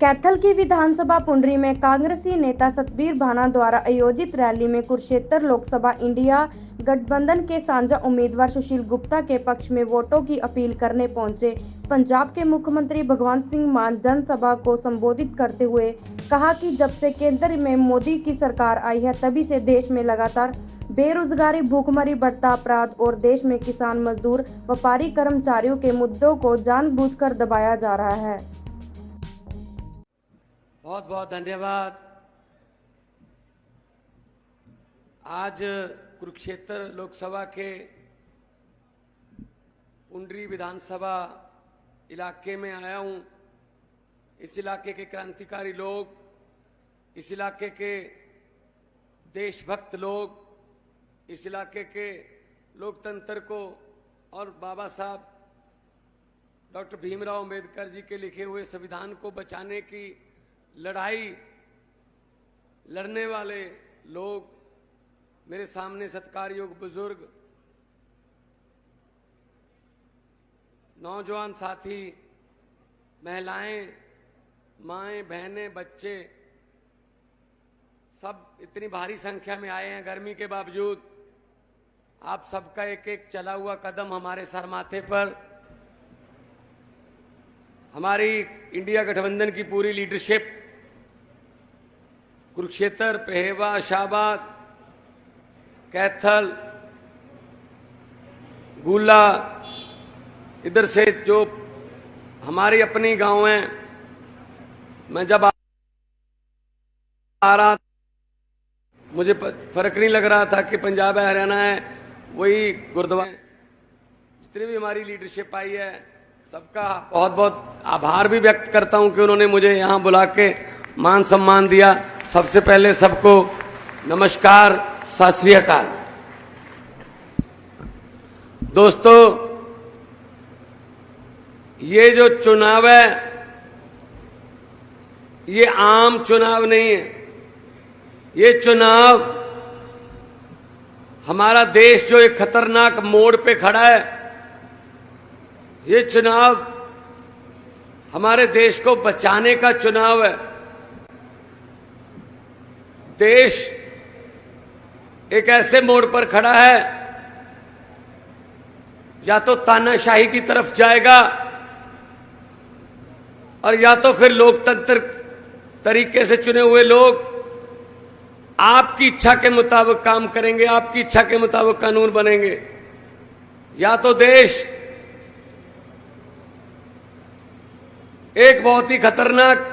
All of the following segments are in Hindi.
कैथल की विधानसभा पुंडरी में कांग्रेसी नेता सतबीर भाना द्वारा आयोजित रैली में कुरुक्षेत्र लोकसभा इंडिया गठबंधन के साझा उम्मीदवार सुशील गुप्ता के पक्ष में वोटों की अपील करने पहुंचे। पंजाब के मुख्यमंत्री भगवंत सिंह मान जनसभा को संबोधित करते हुए कहा कि जब से केंद्र में मोदी की सरकार आई है तभी से देश में लगातार बेरोजगारी, भूखमरी, बढ़ता अपराध और देश में किसान, मजदूर, व्यापारी, कर्मचारियों के मुद्दों को जानबूझकर दबाया जा रहा है। बहुत बहुत धन्यवाद। आज कुरुक्षेत्र लोकसभा के पुंडरी विधानसभा इलाके में आया हूं। इस इलाके के क्रांतिकारी लोग, इस इलाके के देशभक्त लोग, इस इलाके के लोकतंत्र को और बाबा साहब डॉक्टर भीमराव अंबेडकर जी के लिखे हुए संविधान को बचाने की लड़ाई लड़ने वाले लोग, मेरे सामने सत्कारयोग बुजुर्ग, नौजवान साथी, महिलाएं, माएं, बहनें, बच्चे सब इतनी भारी संख्या में आए हैं। गर्मी के बावजूद आप सबका एक एक चला हुआ कदम हमारे सर माथे पर, हमारी इंडिया गठबंधन की पूरी लीडरशिप कुरुक्षेत्र, पहेवा, शाहबाद, कैथल, गुला, इधर से जो हमारी अपनी गांव हैं, मैं जब आ रहा मुझे फर्क नहीं लग रहा था कि पंजाब है, हरियाणा है, वही गुरुद्वारा। जितनी भी हमारी लीडरशिप आई है सबका बहुत बहुत आभार भी व्यक्त करता हूं कि उन्होंने मुझे यहां बुला के मान सम्मान दिया। सबसे पहले सबको नमस्कार, सत श्री अकाल। दोस्तों, ये जो चुनाव है ये आम चुनाव नहीं है। ये चुनाव हमारा देश जो एक खतरनाक मोड़ पे खड़ा है, ये चुनाव हमारे देश को बचाने का चुनाव है। देश एक ऐसे मोड़ पर खड़ा है, या तो तानाशाही की तरफ जाएगा और या तो फिर लोकतंत्र तरीके से चुने हुए लोग आपकी इच्छा के मुताबिक काम करेंगे, आपकी इच्छा के मुताबिक कानून बनेंगे। या तो देश एक बहुत ही खतरनाक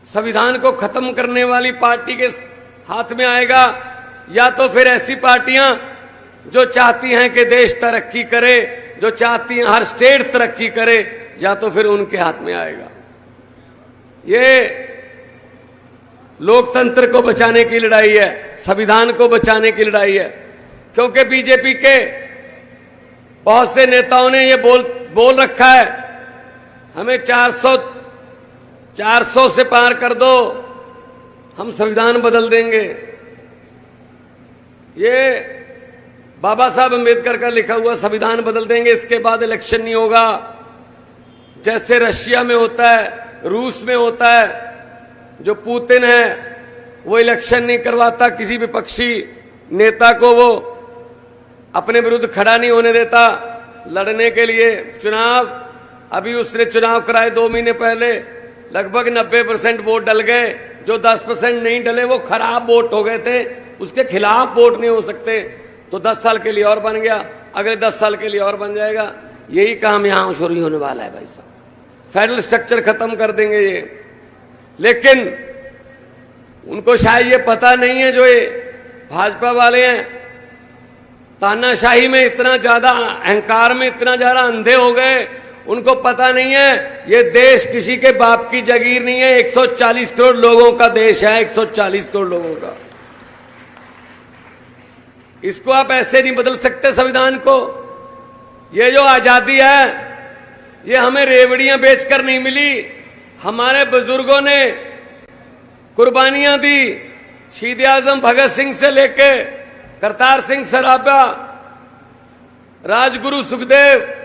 संविधान को खत्म करने वाली पार्टी के हाथ में आएगा, या तो फिर ऐसी पार्टियां जो चाहती हैं कि देश तरक्की करे, जो चाहती हैं हर स्टेट तरक्की करे, या तो फिर उनके हाथ में आएगा। ये लोकतंत्र को बचाने की लड़ाई है, संविधान को बचाने की लड़ाई है। क्योंकि बीजेपी के बहुत से नेताओं ने ये बोल रखा है, हमें 400 से पार कर दो, हम संविधान बदल देंगे। ये बाबा साहब अंबेडकर का लिखा हुआ संविधान बदल देंगे, इसके बाद इलेक्शन नहीं होगा। जैसे रशिया में होता है, रूस में होता है, जो पुतिन है वो इलेक्शन नहीं करवाता, किसी विपक्षी नेता को वो अपने विरुद्ध खड़ा नहीं होने देता लड़ने के लिए चुनाव। अभी उसने चुनाव कराए 2 महीने पहले, लगभग 90% वोट डल गए। जो 10% नहीं डले वो खराब वोट हो गए थे, उसके खिलाफ वोट नहीं हो सकते। तो 10 साल के लिए और बन गया, अगले 10 साल के लिए और बन जाएगा। यही काम यहां शुरू होने वाला है भाई साहब। फेडरल स्ट्रक्चर खत्म कर देंगे ये। लेकिन उनको शायद ये पता नहीं है, जो ये भाजपा वाले हैं, तानाशाही में इतना ज्यादा, अहंकार में इतना ज्यादा अंधे हो गए, उनको पता नहीं है ये देश किसी के बाप की जागीर नहीं है। 140 करोड़ लोगों का देश है, 140 करोड़ लोगों का। इसको आप ऐसे नहीं बदल सकते संविधान को। ये जो आजादी है ये हमें रेवड़ियां बेचकर नहीं मिली, हमारे बुजुर्गों ने कुर्बानियां दी। शहीद आजम भगत सिंह से लेके करतार सिंह सराबा, राजगुरु सुखदेव,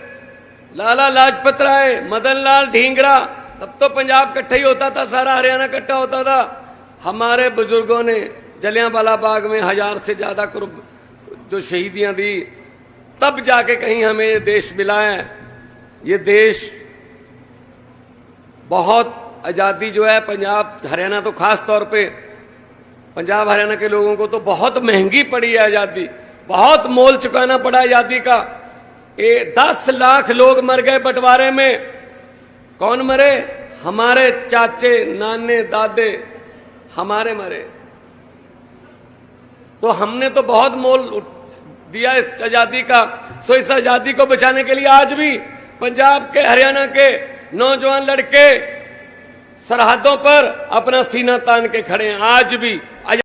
लाला लाजपत राय, मदन लाल ढींगरा, तब तो पंजाब इकट्ठा ही होता था, सारा हरियाणा इकट्ठा होता था। हमारे बुजुर्गों ने जलियांवाला बाग में 1000 से ज्यादा जो शहीदियां दी, तब जाके कहीं हमें ये देश मिला है। ये देश बहुत आजादी जो है, पंजाब हरियाणा तो खास तौर पे, पंजाब हरियाणा के लोगों को तो बहुत महंगी पड़ी है आजादी, बहुत मोल चुकाना पड़ा आजादी का। 10 लाख लोग मर गए बंटवारे में। कौन मरे? हमारे चाचे, नाने, दादे हमारे मरे। तो हमने तो बहुत मोल दिया इस आजादी का। सो इस आजादी को बचाने के लिए आज भी पंजाब के, हरियाणा के नौजवान लड़के सरहदों पर अपना सीना तान के खड़े हैं। आज भी